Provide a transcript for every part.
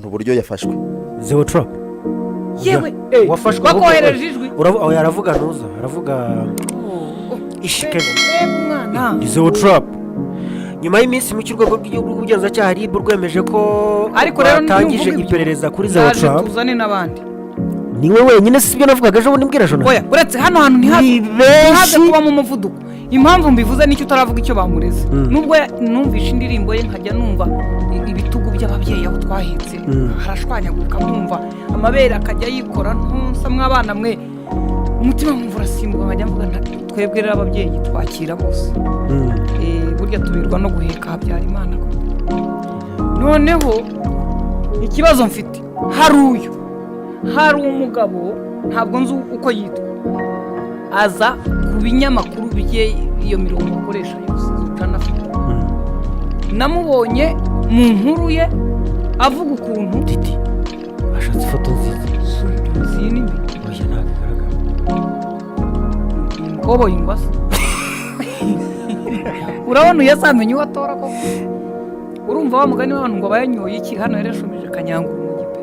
uburyo yafashwe Zero Trap yewe wafashwe bakohereje ijwi aravuga ntuza aravuga ishikebe mwana Zero Trap nyuma y'iminsi mu kirwego rw'igihugu rw'ubugenzacyaha RIB rwemeje ko ariko rero batangije iperereza kuri Zero Trap tuzane n'abandi niwe wenyine sibyo navugaga ejo bundi mbwira jona oya uretse hano hantu ntihaze kuba mu muvuduko impamvu mbivuze nicyo utaravuga icyo bamureze nubwo numvisha indirimbo ye nkajya numva ibitugu by'ababyeyi aho twahetse harashwanyaguka nkumva amabere akajya yikora ntunsa mw'abana mwe umutima nkumva urasimbuka nkajya mvuga twebwe rero ababyeyi twakira bose burya tubirwa no guheka habyara imana noneho ikibazo mfite hari umugabo ntabwo nzi uko yitwa aza ku binyamakuru bigiye iyo mirongo akoresha yose utanafite namubonye mu nkuru ye avuga ukuntu titi ashatse ifoto nziza zinimbi oya ntabigaragara kobo ingwasa urabona uyasamenye uwatora ko urumva wa mugani w'abantu ngo bayanyoye iki hano yarashumije kanyanguru mu gipe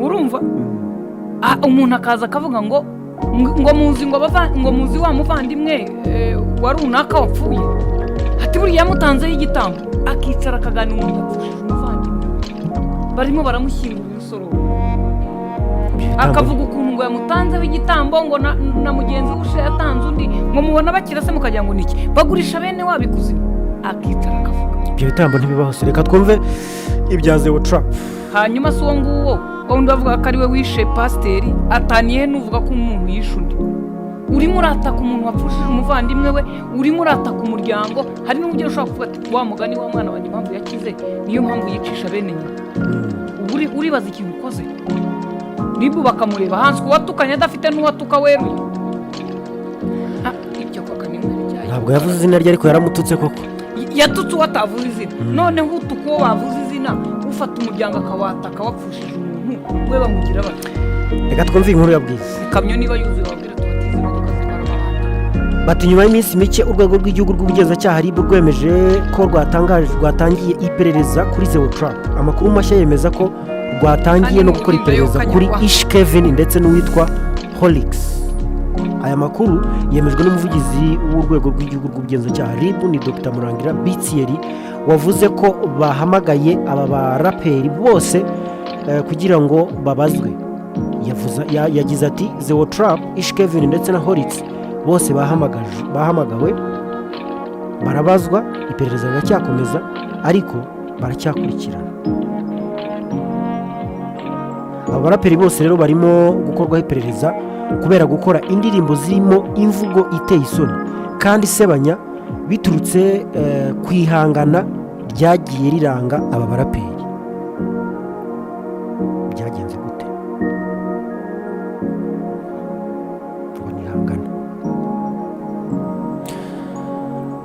urumva umuntu akaza akavuga ngo muzi wa muvandimwe wa runaka wapfuye ati buriya yamutanzeho igitambo akicara akaganira umuntu yapfushije umuvandimwe barimo baramushyingura umusoro akavuga ukuntu ngo yamutanzeho igitambo ngo na mugenzi we yatanze undi ngo mubona bakira se mukagira ngo niki bagurisha bene wabikuzimu akicara akavuga ibyo bitambo ntibibaho se reka twumve ibya Zero Trap hanyuma si uwo nguwo undi bavuga ko ari we wishe pasiteri ataniye n'uvuga ko umuntu yishe undi urimo urataka umuntu wapfushije umuvandimwe we urimo urataka umuryango hari n'uburyo ushobora kuvuga ati wa mugani wa mwana wanjye impamvu yakize niyo mpamvu yicisha bene nyina uribaza ikintu ukoze niba bakamureba hanze uwatukanye adafite n'uwatuka weruye ibyo koko ni mwere cyane ntabwo yavuze izina rye ariko yaramututse koko yatutse uwatavuze izina noneho utuka uwo bavuze izina ufata umuryango akawataka wapfushije umuntu we bamugira bati reka twumve inkuru ya bwiza ikamyo niba yuzuye wabwira tubatize imodoka zitwara abantu bati nyuma y'iminsi mike urwego rw'igihugu rw'ubugenzacyaha RIB rwemeje ko rwatangiye iperereza kuri Zero Trap amakuru mashya yemeza ko rwatangiye no gukora iperereza kuri Ish Kevin ndetse n'uwitwa Holix aya makuru yemejwe n'umuvugizi w'urwego rw'igihugu rw'ubugenzacyaha RIB ni Dr Murangira Bitieri wavuze ko bahamagaye aba baraperi bose kugira ngo babazwe yagize ati Zero Trap Ish Kevin ndetse na Holix bose bahamagawe barabazwa iperereza riracyakomeza ariko baracyakurikirana aba baraperi bose rero barimo gukorwaho iperereza kubera gukora indirimbo zirimo imvugo iteye isoni kandi isebanya biturutse ku ihangana ryagiye riranga aba baraperi byagenze gute ngo nihangana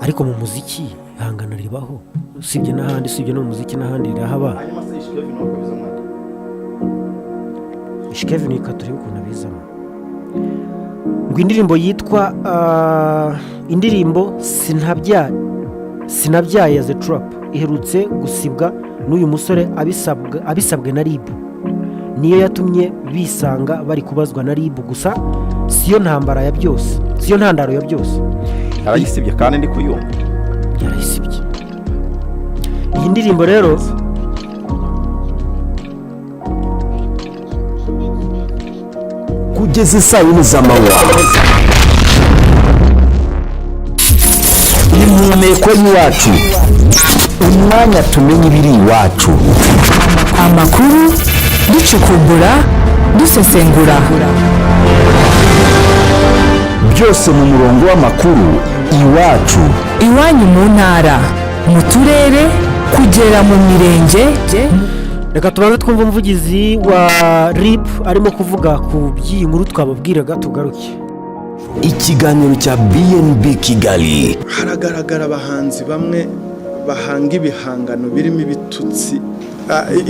ariko mu muziki ihangana ribaho usibye n'ahandi usibye no mu muziki n'ahandi rirahaba Ish Kevin turebe ukuntu abizamo ngo indirimbo yitwa indirimbo sinabyaye ya Zero Trap iherutse gusibwa n'uyu musore abisabwe na RIB niyo yatumye bisanga bari kubazwa na RIB gusa siyo ntandaro ya byose arayisibye kandi ndi kuyumva yarayisibye iyi ndirimbo rero kugeza saa yine z'amanywa impumeko y'iwacu umwanya tumenya ibiri iwacu amakuru ducukumbura dusesengura byose mu murongo w'amakuru iwacu iwanyu mu ntara mu turere kugera mu mirenge reka tubanze twumva umuvugizi wa RIB arimo kuvuga ku by'iyi nkuru twababwiraga tugaruke ikiganiro cya BNB Kigali haragaragara abahanzi bamwe bahanga ibihangano birimo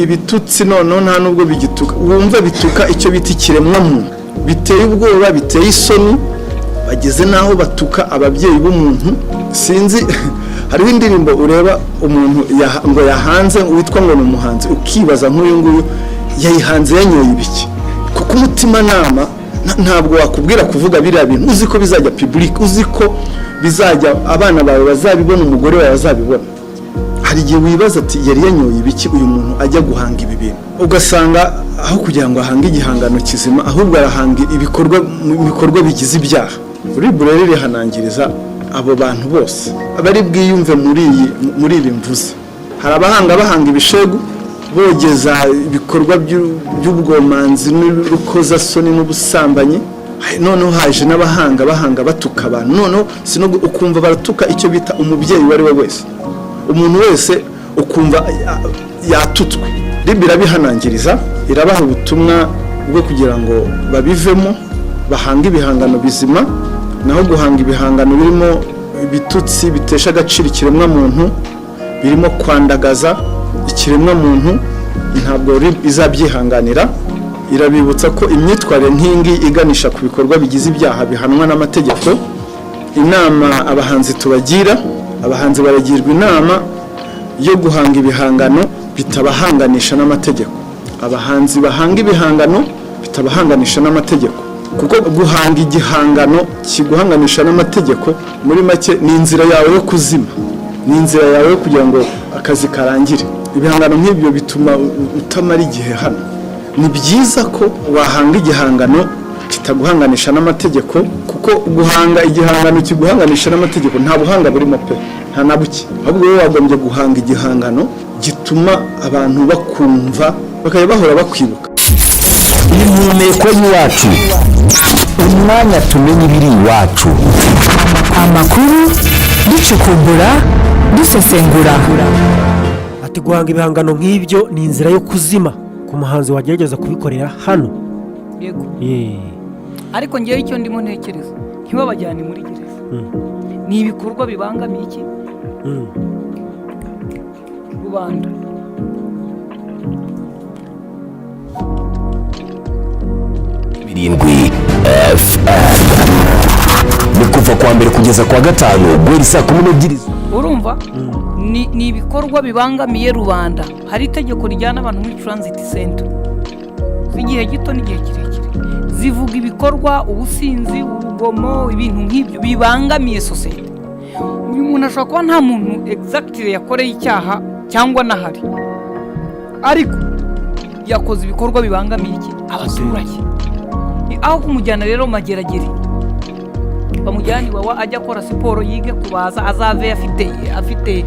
ibitutsi noneho nta nubwo bigituka wumva bituka icyo bita ikiremwamuntu biteye ubwoba biteye isoni bageze n'aho batuka ababyeyi b'umuntu sinzi hariho indirimbo ureba umuntu ngo yahanze witwa ngo ni umuhanzi ukibaza nk'uyu nguyu yayihanze yanyoye ibiki kuko umutimanama ntabwo wakubwira kuvuga biriya bintu uzi ko bizajya public uzi ko bizajya abana bawe bazabibona umugore wawe bazabibona hari igihe wibaza ati yari yanyoye ibiki uyu muntu ajya guhanga ibi bintu ugasanga aho kugira ngo ahange igihangano kizima ahubwo arahanga ibikorwa bigize ibyaha rero rihanangiriza abo bantu bose abari bwiyumve muri ibi mvuze hari bahanga ibishegu bogeza ibikorwa by'ubwomanzi n'urukozasoni n'ubusambanyi noneho haje n'abahanga batuka abantu noneho ukumva baratuka icyo bita umubyeyi uwo ari we wese umuntu wese ukumva yatutswe irabihanangiriza irabaha ubutumwa bwo kugira ngo babivemo bahanga ibihangano bizima naho guhanga ibihangano birimo ibitutsi bitesha agaciro ikiremwa muntu birimo kwandagaza ikiremwa muntu ntabwo izabyihanganira irabibutsa ko imyitwarire nk'ingi iganisha ku bikorwa bigize ibyaha bihanwa n'amategeko inama abahanzi tubagira abahanzi baragirwa inama yo guhanga ibihangano bitabahanganisha n'amategeko abahanzi bahanga ibihangano bitabahanganisha n'amategeko kuko guhanga igihangano kiguhanganisha n'amategeko muri make ni inzira yawe yo kuzima ni inzira yawe yo kugira ngo akazi karangire ibihangano nk'ibyo bituma utamara igihe hano ni byiza ko wahanga igihangano kitaguhanganisha n'amategeko kuko guhanga igihangano kiguhanganisha n'amategeko nta buhanga burimo pe nta na buke ahubwo wowe wagombye guhanga igihangano gituma abantu bakumva bakajya bahora bakwibuka impumeko y'iwacu umwanya tumenye ibiri iwacu amakuru ducukumbura dusesengura ati guhanga ibihangano nk'ibyo ni inzira yo kuzima ku muhanzi wagerageza kubikorera hano yego ariko ngewe icyo ndimo ntekereza ntibabajyane muri gereza ni ibikorwa bibangamiye iki rubanda birindwi FM ni kuva kwa mbere kugeza kwa gatanu guhera saa 12 urumva ni ibikorwa bibangamiye rubanda hari itegeko rijyana abantu muri transit center z'igihe gito n'igihe kirekire zivuga ibikorwa ubusinzi urugomo ibintu nk'ibyo bibangamiye sosiyete uyu muntu ashobora kuba nta muntu exactly yakoreye icyaha cyangwa nahari ariko yakoze ibikorwa bibangamiye iki abaturage aho kumujyana rero mageragere bamujyana iwawa ajya akora siporo yige kubaza azave afite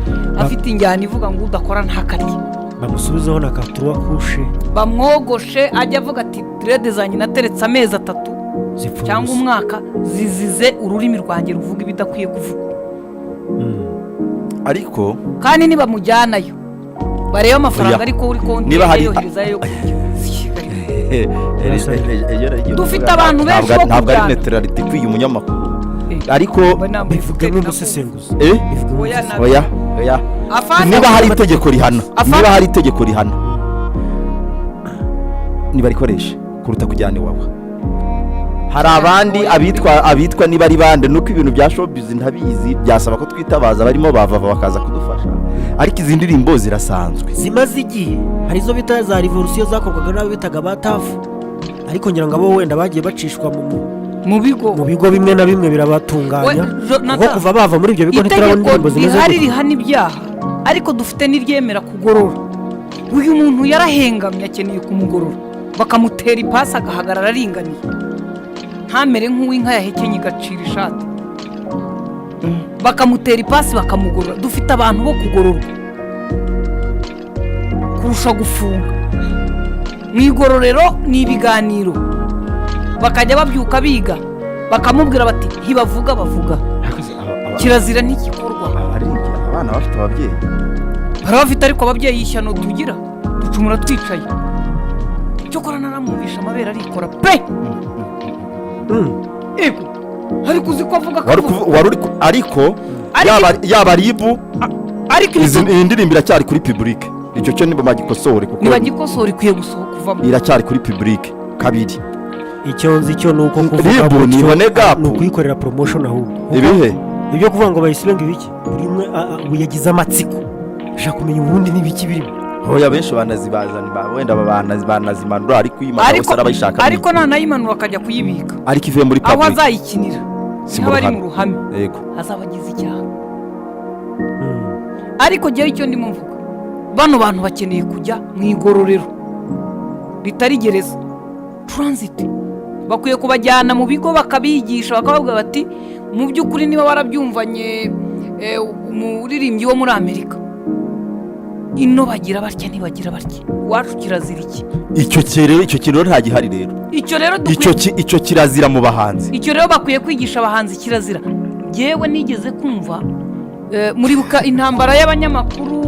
injyana ivuga ngo udakora ntakarye bamusubizeho na katuwa kushe bamwogoshe ajya avuga ati direde zanjye nateretse amezi 3 cyangwa umwaka zizize ururimi rwanjye ruvuga ibidakwiye kuvuga ariko kandi nibamujyanayo bareba amafaranga ariko uri konti yoherezayo dufite abantu benshi bo ntabwo ari neutrality kwiye umunyamakuru ariko bivuga n'umusesenguzi oya niba hari itegeko rihana niba rikoresha kuruta kujyana iwawa hari abandi abitwa niba ari bande nuko ibintu bya showbiz ntabizi byasaba ko twitabaza barimo bava bakaza kudufasha ariko izindi ndirimbo zirasanzwe zimaze igihe hari izo bita za revolution zakorwaga n'abo bitaga batafu ariko ngira ngo abo wenda bagiye bacishwa mu bigo bimwe na bimwe birabatunganya kuko kuva bava muri ibyo bigo ntiturabona indirimbo zimeze hari rihana ibyaha ariko dufite n'iryemera kugorora uyu muntu yarahengamye akeneye kumugorora bakamutera ipasi agahagarara aringaniye ntamere nk'uw'inka yahekenye igacira ishati bakamutera ipasi bakamugorora dufite abantu bo kugororwa kurusha gufunga mu igororero ni ibiganiro bakajya babyuka biga bakamubwira bati ntibavuga bavuga kirazira ntigikorwa abana bafite ababyeyi barabafite ariko ababyeyi ishyano tugira ducumura twicaye cyo kora naramwumvisha amabere arikora pe ego ariko uzi ko avuga ariko yaba ribu iyi ndirimbo iracyari kuri public icyo cyo niba magikosore kuko nibagikosore ikwiye gusohoka kuvamo iracyari kuri public kabiri icyo nzi cyo nuko kuvuga ngo ni ukuyikorera promotion ahubwo ibihe ibyo kuvuga ngo bayisibe ngo ibiki buri umwe yagize amatsiko ashaka kumenya ubundi n'ibiki birimo. hoya benshi banazibazana wenda banazimanura ariko uyimana bose arabayishaka ariko nanayimanura akajya kuyibika ariko ivuye muri aho public azayikinira niba ari mu ruhame yego azaba agize icyaha. ariko jyewe icyo ndimo mvuga bano bantu bakeneye kujya mu igororero ritari gereza transit, bakwiye kubajyana mu bigo bakabigisha bakababwira bati mu by'ukuri niba warabyumvanye umuririmbyi wo muri Amerika ino bagira batya ntibagira batya iwacu kirazira iki? icyo kintu nta gihari rero. Icyo kirazira mu bahanzi. Icyo rero bakwiye kwigisha abahanzi kirazira. Yewe nigeze kumva muribuka intambara y'abanyamakuru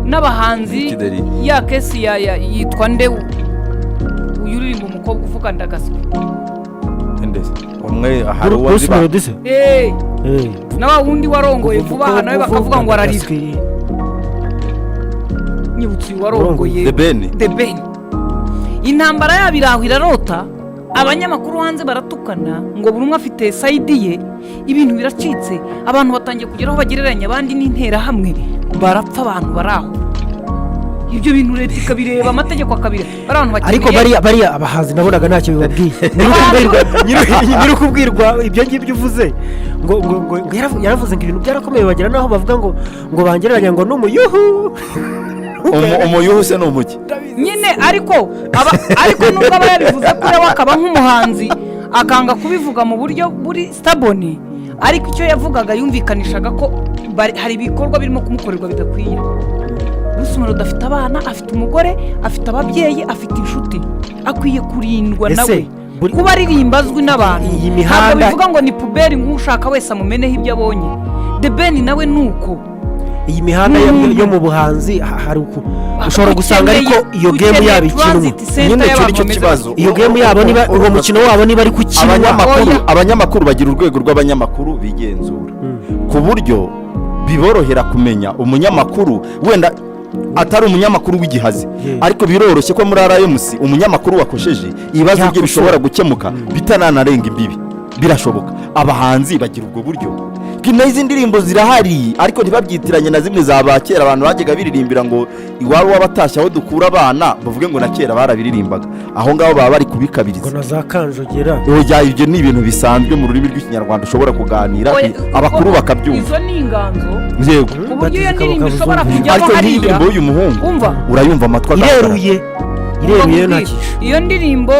n'abahanzi ya kesi yitwa nde uyu uririmba umukobwa uvuga ndagaswe umwe hari uwaziba nawa wundi warongoye vuba aha nawe bakavuga ngo ararira nyibutse warongoye The Ben. Intambara yabiraho irarota, abanyamakuru hanze baratukana ngo buri umwe afite sayidi ye, ibintu biracitse, abantu batangiye kugeraho bagereranya abandi n'intera hamwe, barapfa abantu baraho. Ibyo bintu leta ikabireba, amategeko akabireba. Ariko bariya abahanzi nabonaga ntacyo bibabwiye. Nyiri kubwirwa ibyo ngibyo uvuze ngo yaravuze ngo ibintu byarakomeye bagera naho bavuga ngo bangereranya ngo n'umuyuhu. Umuyuhu se n'umuki nyine ariko nubwo aba yabivuze kuri we akaba nk'umuhanzi akanga kubivuga mu buryo buri stabone, ariko icyo yavugaga yumvikanishaga ko hari ibikorwa birimo kumukorerwa bidakwiye. Rusumero dafite abana, afite umugore, afite ababyeyi, afite inshuti, akwiye kurindwa nawe kuba aririmba azwi n'abantu. Ntabwo bivuga ngo ni puberi nk'ushaka wese amumeneho ibyo abonye. The Ben nawe nuko iyi mihanda yo mu buhanzi hari uko ushobora gusanga ariko iyo game yabo ikinwa nyine cyo kibazo. Iyo game yabo niba uwo mukino wabo niba ari kukinwa, abanyamakuru bagira urwego rw'abanyamakuru bigenzura ku buryo biborohera kumenya umunyamakuru wenda atari umunyamakuru w'igihazi, ariko biroroshye ko muri RMC umunyamakuru wakosheje ibibazo bye bishobora gukemuka bitananarenga imbibi, birashoboka. Abahanzi bagira ubwo buryo. N'izi ndirimbo zirahari ariko ntibabyitiranye na zimwe za bakera abantu bajyaga biririmbira ngo iwabo wabatashye aho dukura abana bavuge ngo na kera barabiririmbaga, aho ngaho baba bari kubikabiriza ngo na za kanjogera. Ibyo ni ibintu bisanzwe mu rurimi rw'ikinyarwanda ushobora kuganira abakuru bakabyumva. Izo ni inganzo yego, ku buryo iyo ndirimbo ishobora kujyamo ariko n'indirimbo y'uyu muhungu urayumva amatwi ireruye ntakisha. Iyo ndirimbo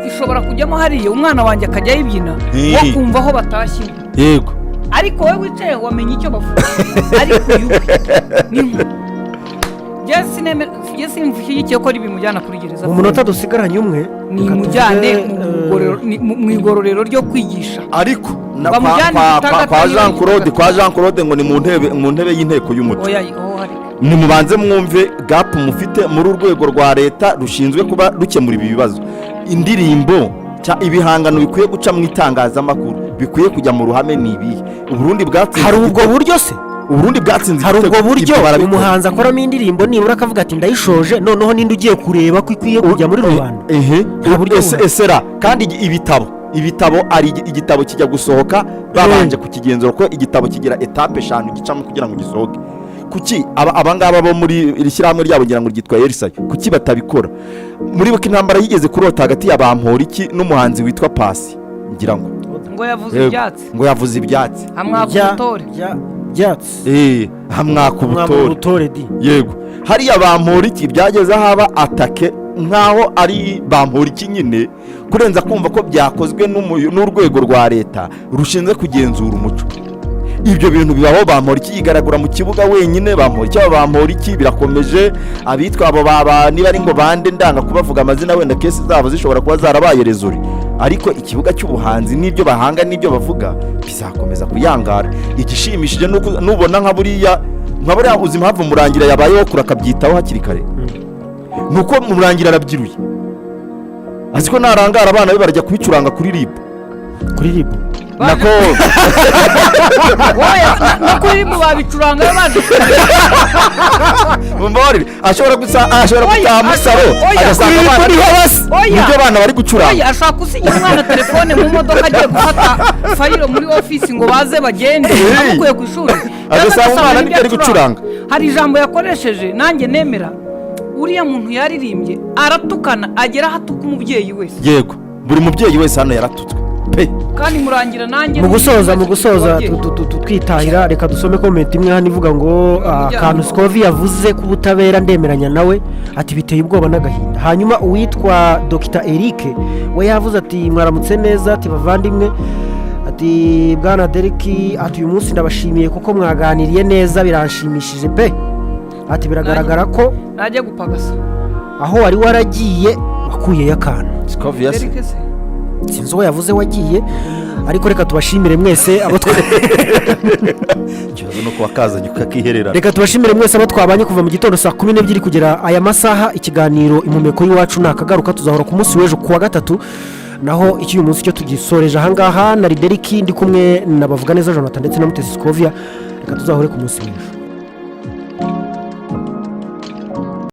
ishobora kujyamo hariya umwana wanjye akajya yibyina wo kumva aho batashye. Yego, ariko wowe wicaye wamenye icyo bavuga. Ariko Jye simvushyigikiye ko ari bimujyana kuri gereza. Mu munota dusigaranye umwe ni mujyane mu igororero ryo kwigisha. Ariko kwa Jean Claude ngo ni mu ntebe y'inteko y'umuco. Nimubanze mwumve gap mufite muri urwego rwa leta rushinzwe kuba rukemura ibi bibazo. Indirimbo ibihangano bikwiye guca mu itangazamakuru, bikwiye kujya mu ruhame n'ibihe. Uburundi bwatsinze. Hari ubwo buryo se? Uburundi bwatsinze. Hari ubwo buryo umuhanzi akoramo indirimbo nibura akavuga ati ndayishoje, noneho ninde ugiye kureba ko ikwiye kujya muri rubanda. Esera kandi ibitabo ari igitabo kijya gusohoka babanje kukigenzura ko igitabo kigira etape 5 gicamo kugira ngo gisohoke. Kuki abangaba bo muri irishyirahamwe ryabo ngira ngo ryitwa Elsa kuki batabikora? Muri buka intambara yigeze kurota hagati ya Bamporiki n'umuhanzi witwa Pasi ngira ngo yavuze ibyatsi hamwaka ubutore yego. Hariya Bamporiki byageze haba atake nkaho ari Bamporiki nyine kurenza kumva ko byakozwe n'urwego rwa leta rushinzwe kugenzura umuco. Ibyo bintu bibaho. Bamporiki yigaragura mu kibuga wenyine. Bamporiki birakomeje. Abitwa abo baba niba ari ngo bande ndanga kubavuga amazina wenda kesi zabo zishobora kuba zarabaye rezori, ariko ikibuga cy'ubuhanzi n'ibyo bahanga n'ibyo bavuga bizakomeza kuyangara. Igishimishije nubona nka buriya uzi impamvu Murangira yabayeho kurakabyitaho hakiri kare, nuko Murangira arabyiruye azi ko narangara abana be barajya kubicuranga kuri RIB nako kuri RIB babicuranga baje mumbabarire ashobora gutaha muri salo agasanga abana nibyo abana bari gucuranga ashaka gusigira umwana telefone mu modoka agiye gufata fayiro muri ofisi ngo baze bagende amukuye ku ishuri agasanga umwana nibyo ari gucuranga. hari ijambo yakoresheje nanjye nemera uriya muntu yaririmbye aratukana agera aho atuka umubyeyi wese. Yego buri mubyeyi wese hano yaratutswe pe. Kandi murangira nanjye mu gusoza twitahira reka dusome comment imwe hano ivuga ngo akantu Scovia yavuze ku butabera ndemeranya nawe ati biteye ubwoba n'agahinda. Hanyuma uwitwa Dr Eric we yavuze ati mwaramutse neza ati bavandimwe ati bwana Derek ati uyu munsi ndabashimiye kuko mwaganiriye neza biranshimishije pe. Ati biragaragara ko najya gupagasa aho wari waragiye wakuye yakana Scovia sinzi uwo yavuze wagiye ariko reka tubashimire mwese abo ikibazo no kuwakazanye ukakiherera. Reka tubashimire mwese abo twabanye kuva mu gitondo saa 12 kugera aya masaha. Ikiganiro impumeko y'iwacu nakagaruka tuzahora ku munsi w'ejo kuwa gatatu, naho iki uyu munsi cyo tugisoreje ahangaha na Derek ndi kumwe na bavuga neza Jonathan ndetse na Mutesi Scovia. Reka tuzahure ku munsi w'ejo.